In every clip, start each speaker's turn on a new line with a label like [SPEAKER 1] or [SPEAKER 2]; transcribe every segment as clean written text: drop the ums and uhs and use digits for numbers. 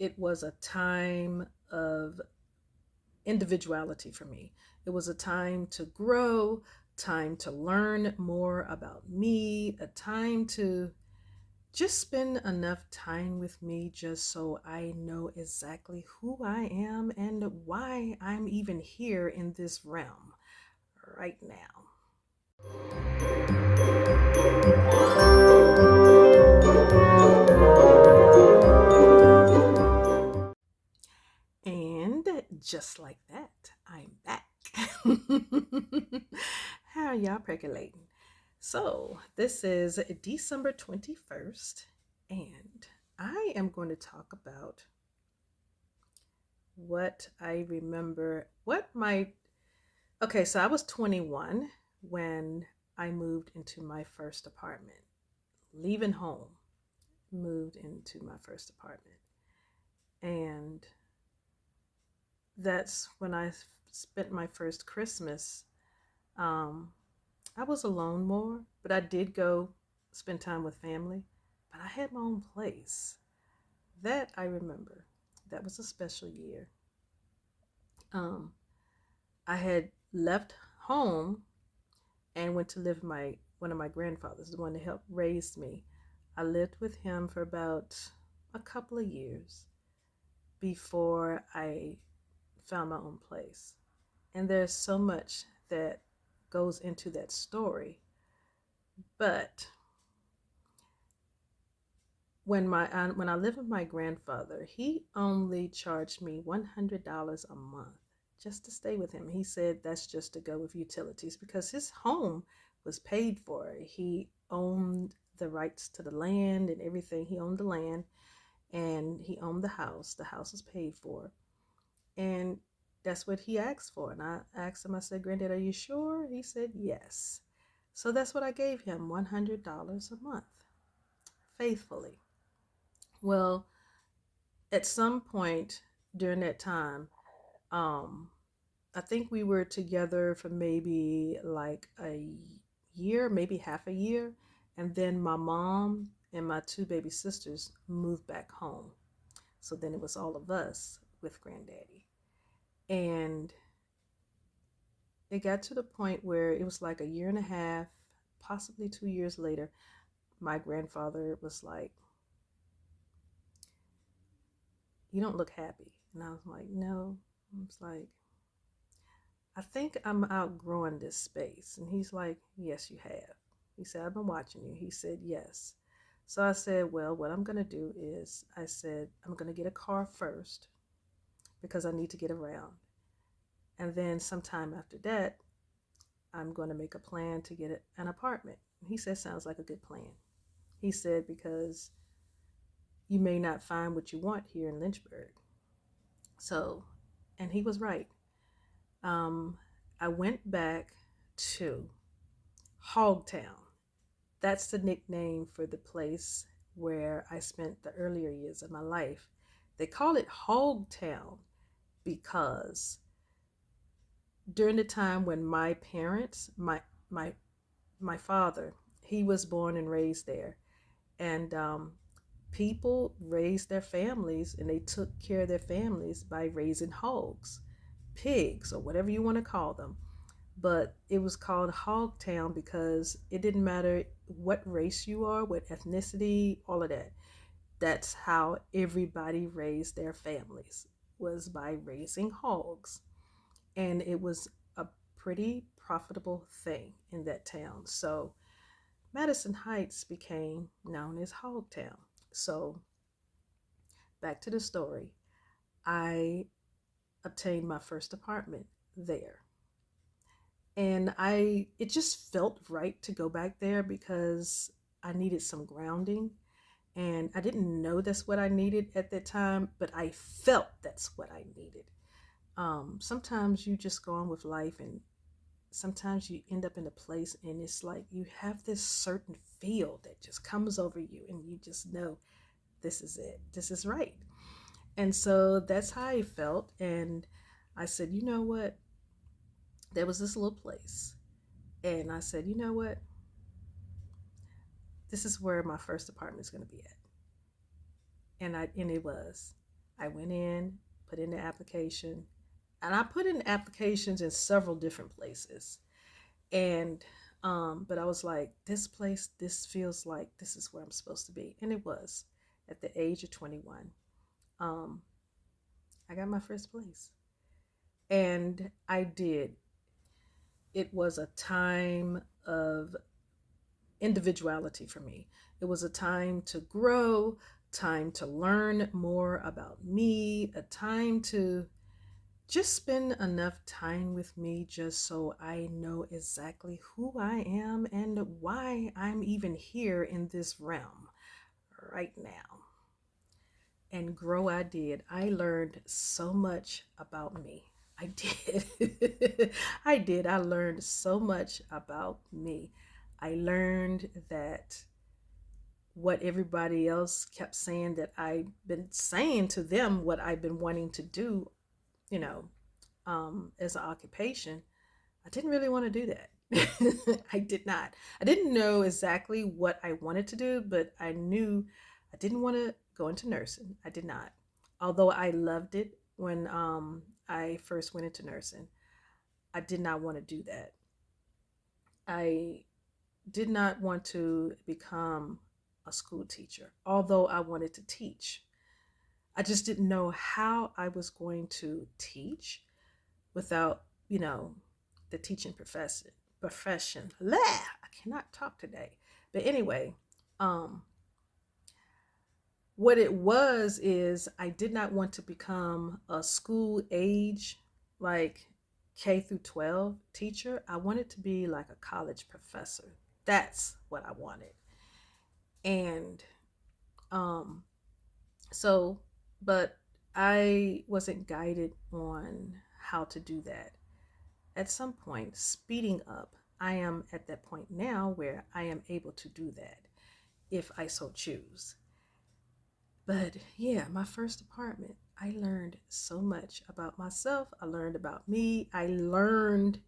[SPEAKER 1] it was a time of individuality for me. It was a time to grow, time to learn more about me, a time to just spend enough time with me just so I know exactly who I am and why I'm even here in this realm right now. And just like that, I'm back. How are y'all percolating? So, this is December 21st, and I am going to talk about what I remember, what my, okay, so I was 21 when I moved into my first apartment, leaving home, moved into my first apartment. And that's when I spent my first Christmas. Um, I was alone more, but I did go spend time with family. But I had my own place. That I remember. That was a special year. Um, I had left home and went to live with my one of my grandfathers, the one that helped raise me. I lived with him for about a couple of years before I found my own place. And there's so much that goes into that story. But when I lived with my grandfather, he only charged me $100 a month just to stay with him. He said that's just to go with utilities because his home was paid for. He owned the rights to the land and everything. He owned the land and he owned the house. The house was paid for. And that's what he asked for. And I asked him, I said, Granddad, are you sure? He said, yes. So that's what I gave him, $100 a month, faithfully. Well, at some point during that time, um, I think we were together for maybe like a year, maybe half a year. And then my mom and my two baby sisters moved back home. So then it was all of us with Granddaddy. And it got to the point where it was like a year and a half, possibly 2 years later, my grandfather was like, you don't look happy. And I was like, no. I was like, I think I'm outgrowing this space. And he's like, yes, you have. He said, I've been watching you. He said, yes. So I said, well, what I'm going to do is, I said, I'm going to get a car first because I need to get around. And then sometime after that, I'm going to make a plan to get an apartment. He said, sounds like a good plan. He said, because you may not find what you want here in Lynchburg. So, and he was right. Um, I went back to Hogtown. That's the nickname for the place where I spent the earlier years of my life. They call it Hogtown because during the time when my parents, my my father, he was born and raised there, and people raised their families and they took care of their families by raising hogs, pigs, or whatever you want to call them. But it was called Hogtown because it didn't matter what race you are, what ethnicity, all of that. That's how everybody raised their families, was by raising hogs. And it was a pretty profitable thing in that town. So Madison Heights became known as Hogtown. So back to the story. I obtained my first apartment there. And it just felt right to go back there because I needed some grounding. And I didn't know that's what I needed at that time, but I felt that's what I needed. Sometimes you just go on with life, and sometimes you end up in a place and it's like you have this certain feel that just comes over you, and you just know this is it, this is right. And so that's how I felt. And I said, you know what? There was this little place. And I said, you know what? This is where my first apartment is going to be at. And it was. I went in, put in the application, and I put in applications in several different places. And but I was like, this place, this feels like this is where I'm supposed to be. And it was. At the age of 21, um, I got my first place. And I did. It was a time of individuality for me. It was a time to grow, time to learn more about me, a time to just spend enough time with me just so I know exactly who I am and why I'm even here in this realm right now. And grow I did. I learned so much about me. I did. I did. I learned so much about me. I learned that what everybody else kept saying that I've been saying to them, what I've been wanting to do, you know, as an occupation, I didn't really want to do that. I did not. I didn't know exactly what I wanted to do, but I knew I didn't want to go into nursing. I did not. Although I loved it when I first went into nursing, I did not want to do that. I did not want to become a school teacher, although I wanted to teach. I just didn't know how I was going to teach without, the teaching profession. Blah, I cannot talk today. But anyway, um, what it was is I did not want to become a school age, like K through 12 teacher. I wanted to be like a college professor. That's what I wanted. And um, so, but I wasn't guided on how to do that. At some point, speeding up, I am at that point now where I am able to do that if I so choose. But yeah, my first apartment, I learned so much about myself. I learned about me. I learned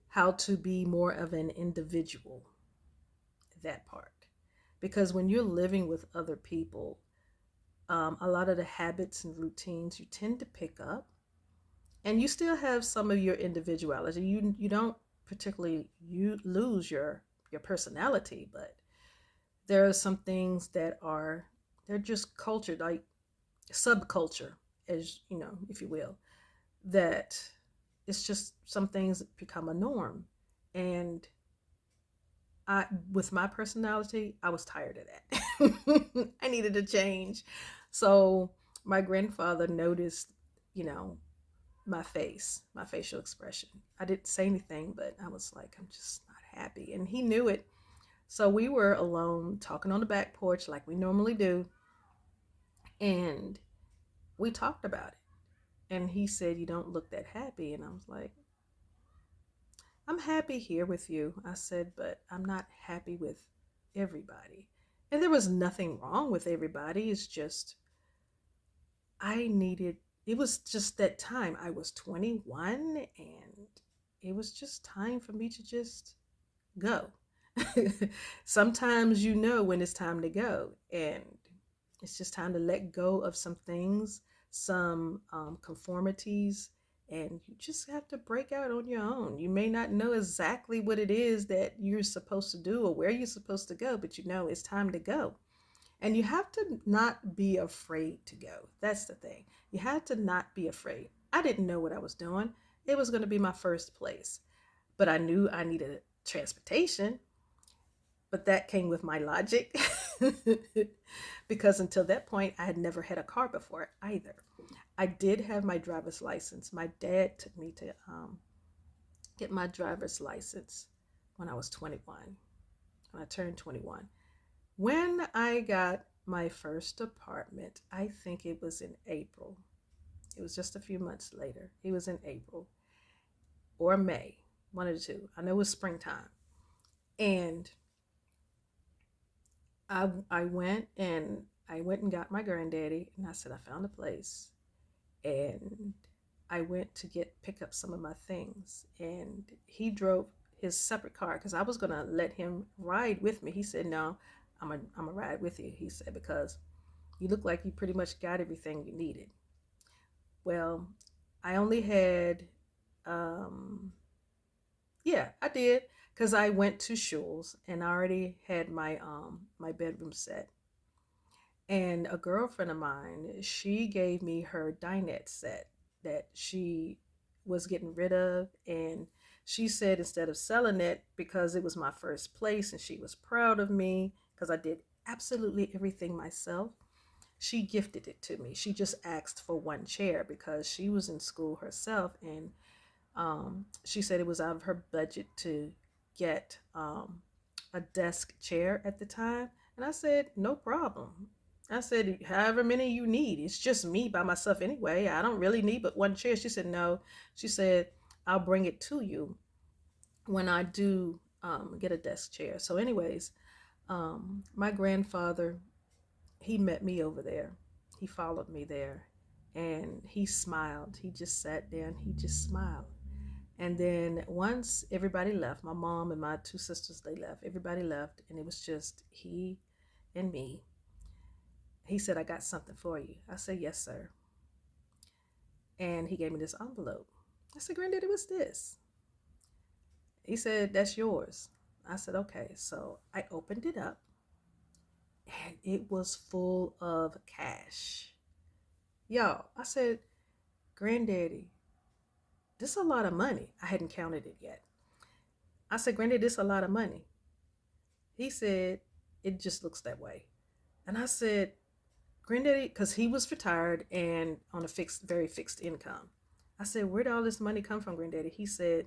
[SPEAKER 1] how to be more of an individual, that part. Because when you're living with other people, a lot of the habits and routines you tend to pick up, and you still have some of your individuality. You don't particularly you lose your personality, but there are some things that are they're just culture, like subculture, as you know, if you will, that it's just some things that become a norm. And I, with my personality, I was tired of that. I needed a change. So my grandfather noticed, you know, my face, my facial expression. I didn't say anything, but I was like, I'm just not happy. And he knew it. So we were alone talking on the back porch like we normally do. And we talked about it. And he said, You don't look that happy. And I was like, I'm happy here with you. I said, but I'm not happy with everybody. And there was nothing wrong with everybody. It's just, I needed, it was just that time. I was 21 and it was just time for me to just go. Sometimes you know when it's time to go, and it's just time to let go of some things, some conformities, and you just have to break out on your own. You may not know exactly what it is that you're supposed to do or where you're supposed to go, but you know it's time to go. And you have to not be afraid to go. That's the thing. You have to not be afraid. I didn't know what I was doing. It was going to be my first place, but I knew I needed transportation. But that came with my logic because until that point, I had never had a car before either. I did have my driver's license. My dad took me to get my driver's license when I was 21, when I turned 21. When I got my first apartment, I think it was in April. It was just a few months later. It was in April or May, one of the two. I know it was springtime. And I went and got my granddaddy, and I said I found a place, and I went to pick up some of my things, and he drove his separate car because I was gonna let him ride with me. He said no, I'm a ride with you. He said because you look like you pretty much got everything you needed. Well, I only had, yeah, I did, because I went to Schul's and I already had my bedroom set. And a girlfriend of mine, she gave me her dinette set that she was getting rid of. And she said instead of selling it, because it was my first place and she was proud of me because I did absolutely everything myself, she gifted it to me. She just asked for one chair because she was in school herself. And she said it was out of her budget to get a desk chair at the time. And I said, no problem. I said, however many you need. It's just me by myself anyway. I don't really need but one chair. She said, no. She said, I'll bring it to you when I do get a desk chair. So, anyways, my grandfather, he met me over there. He followed me there and he smiled. He just sat there and he just smiled. And then once everybody left, my mom and my two sisters, they left. Everybody left, and it was just he and me. He said, I got something for you. I said, yes, sir. And he gave me this envelope. I said, Granddaddy, what's this? He said, that's yours. I said, okay. So I opened it up, and it was full of cash. Y'all, I said, Granddaddy, this is a lot of money. I hadn't counted it yet. I said, Granddaddy, this is a lot of money. He said, it just looks that way. And I said, Granddaddy, because he was retired and on a very fixed income. I said, where did all this money come from, Granddaddy? He said,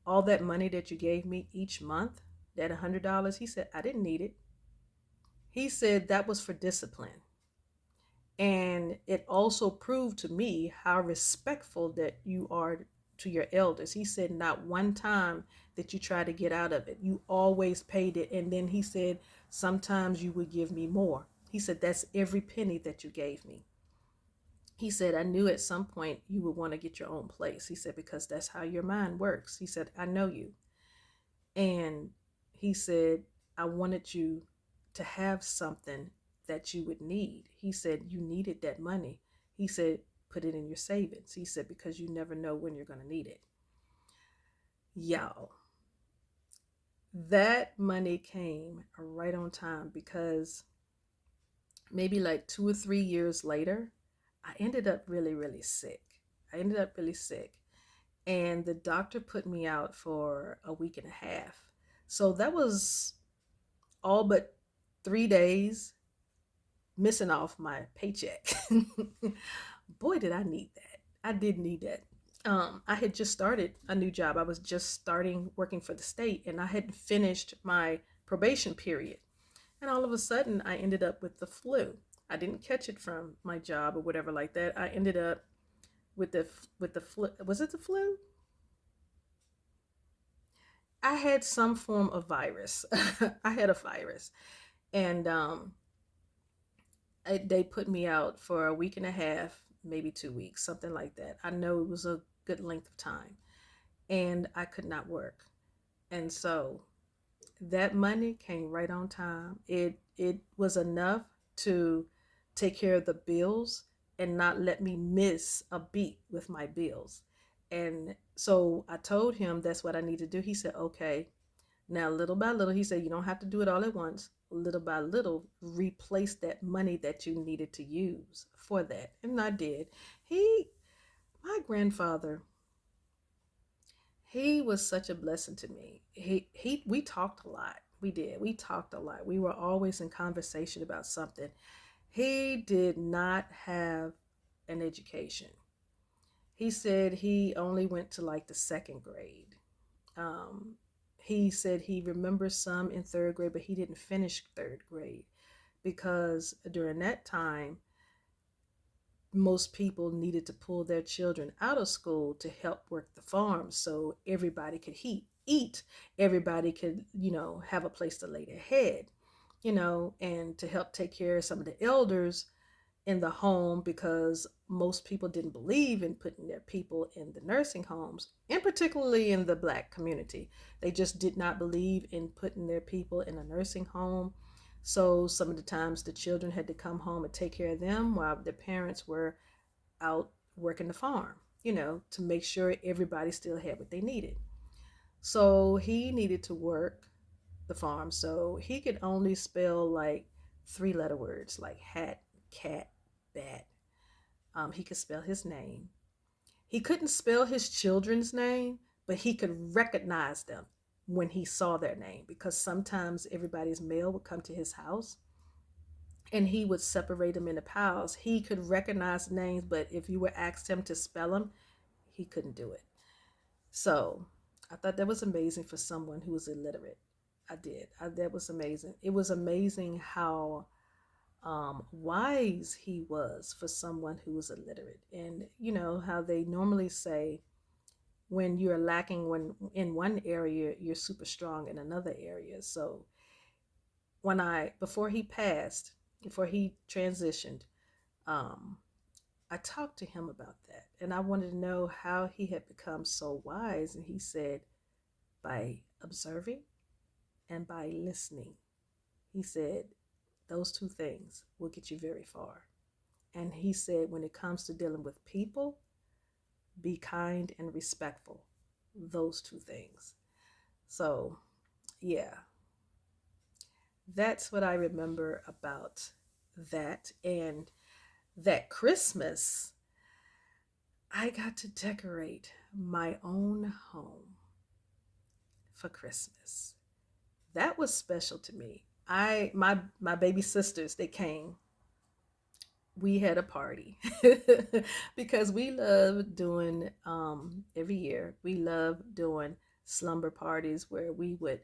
[SPEAKER 1] all that money that you gave me each month, that $100, he said, I didn't need it. He said that was for discipline. And it also proved to me how respectful that you are to your elders. He said, not one time that you try to get out of it. You always paid it. And then he said, sometimes you would give me more. He said, that's every penny that you gave me. He said, I knew at some point you would want to get your own place. He said, because that's how your mind works. He said, I know you. And he said, I wanted you to have something that you would need. He said, you needed that money. He said, put it in your savings. He said, because you never know when you're going to need it. Y'all, that money came right on time, because maybe like 2 or 3 years later, I ended up really, really sick. And the doctor put me out for a week and a half. So that was all but 3 days missing off my paycheck. Boy, did I need that. I did need that. I had just started a new job. I was just starting working for the state, and I hadn't finished my probation period. And all of a sudden, I ended up with the flu. I didn't catch it from my job or whatever like that. I ended up with the flu. Was it the flu? I had some form of virus. I had a virus, and they put me out for a week and a half, maybe 2 weeks, something like that. I know it was a good length of time, and I could not work. And so that money came right on time. It was enough to take care of the bills and not let me miss a beat with my bills. And so I told him that's what I need to do. He said, okay. Now, little by little, he said, you don't have to do it all at once. Little by little, replace that money that you needed to use for that. And I did. My grandfather, he was such a blessing to me. We talked a lot. We did. We talked a lot. We were always in conversation about something. He did not have an education. He said he only went to like the second grade. Um, he said he remembers some in third grade, but he didn't finish third grade because during that time, most people needed to pull their children out of school to help work the farm so everybody could eat, everybody could, have a place to lay their head, and to help take care of some of the elders in the home, because most people didn't believe in putting their people in the nursing homes, and particularly in the Black community. They just did not believe in putting their people in a nursing home. So some of the times the children had to come home and take care of them while the parents were out working the farm, to make sure everybody still had what they needed. So he needed to work the farm. So he could only spell like 3 letter words like hat, cat, bat. He could spell his name. He couldn't spell his children's name, but he could recognize them when he saw their name, because sometimes everybody's mail would come to his house and he would separate them into piles. He could recognize names, but if you were asked him to spell them, he couldn't do it. So I thought that was amazing for someone who was illiterate. I did. That was amazing. It was amazing how wise he was for someone who was illiterate. And you know how they normally say when you're lacking when in one area, you're super strong in another area. So before he passed, before he transitioned, um, I talked to him about that, and I wanted to know how he had become so wise. And he said, by observing and by listening. He said, those two things will get you very far. And he said, when it comes to dealing with people, be kind and respectful. Those two things. So, yeah, that's what I remember about that. And that Christmas, I got to decorate my own home for Christmas. That was special to me. My baby sisters, they came. We had a party because we love doing every year. We love doing slumber parties where we would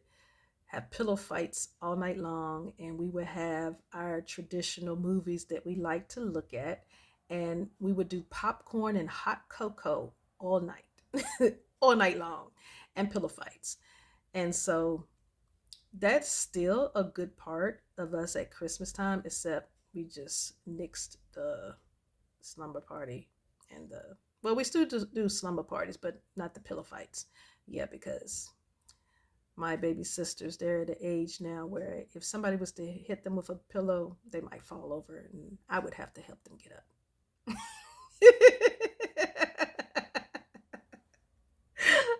[SPEAKER 1] have pillow fights all night long, and we would have our traditional movies that we like to look at, and we would do popcorn and hot cocoa all night, all night long, and pillow fights. And so that's still a good part of us at Christmas time, except we just nixed the slumber party and the well, we still do slumber parties, but not the pillow fights. Yeah, because my baby sisters, they're at an age now where if somebody was to hit them with a pillow, they might fall over, and I would have to help them get up.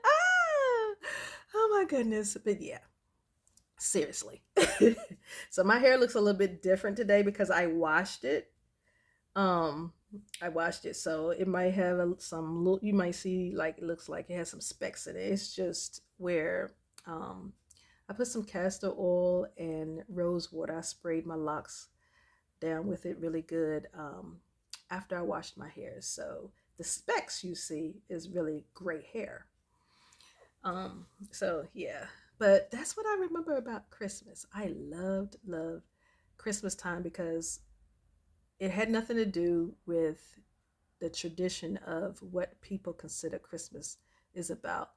[SPEAKER 1] Ah, oh my goodness. But yeah, seriously. So my hair looks a little bit different today because I washed it. Um, I washed it, so it might have some look. You might see like it looks like it has some specks in it. It's just where um, I put some castor oil and rose water. I sprayed my locks down with it really good after I washed my hair. So the specks you see is really gray hair. So yeah, but that's what I remember about Christmas. I loved Christmas time because it had nothing to do with the tradition of what people consider Christmas is about.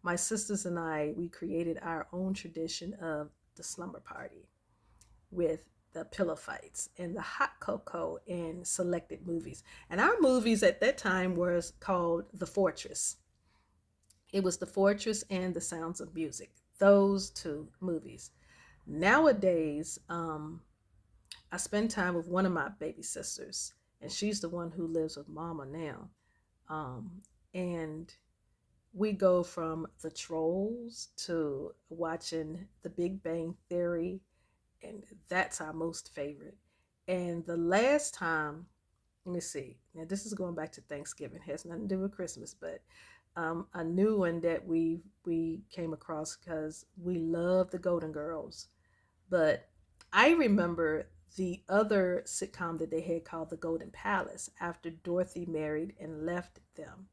[SPEAKER 1] My sisters and I, we created our own tradition of the slumber party with the pillow fights and the hot cocoa and selected movies. And our movies at that time was called The Fortress. It was The Fortress and The Sounds of Music. Those two movies. Nowadays, I spend time with one of my baby sisters, and she's the one who lives with mama now. And we go from the Trolls to watching The Big Bang Theory, and that's our most favorite. And the last time, let me see. Now this is going back to Thanksgiving. It has nothing to do with Christmas, but a new one that we came across because we love the Golden Girls. But I remember the other sitcom that they had called The Golden Palace after Dorothy married and left them.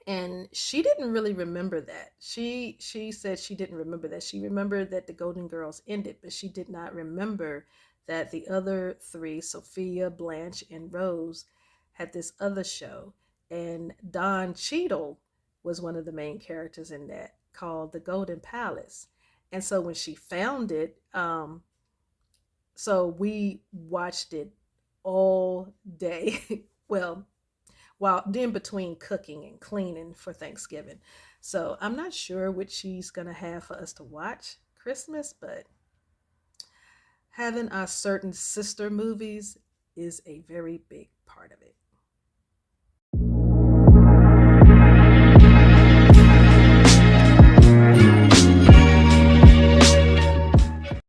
[SPEAKER 1] And she didn't really remember that. She said she didn't remember that. She remembered that the Golden Girls ended, but she did not remember that the other three, Sophia, Blanche, and Rose, had this other show. And Don Cheadle was one of the main characters in that called The Golden Palace. And so when she found it, so we watched it all day. Well, while then between cooking and cleaning for Thanksgiving. So I'm not sure what she's gonna have for us to watch Christmas, but having our certain sister movies is a very big part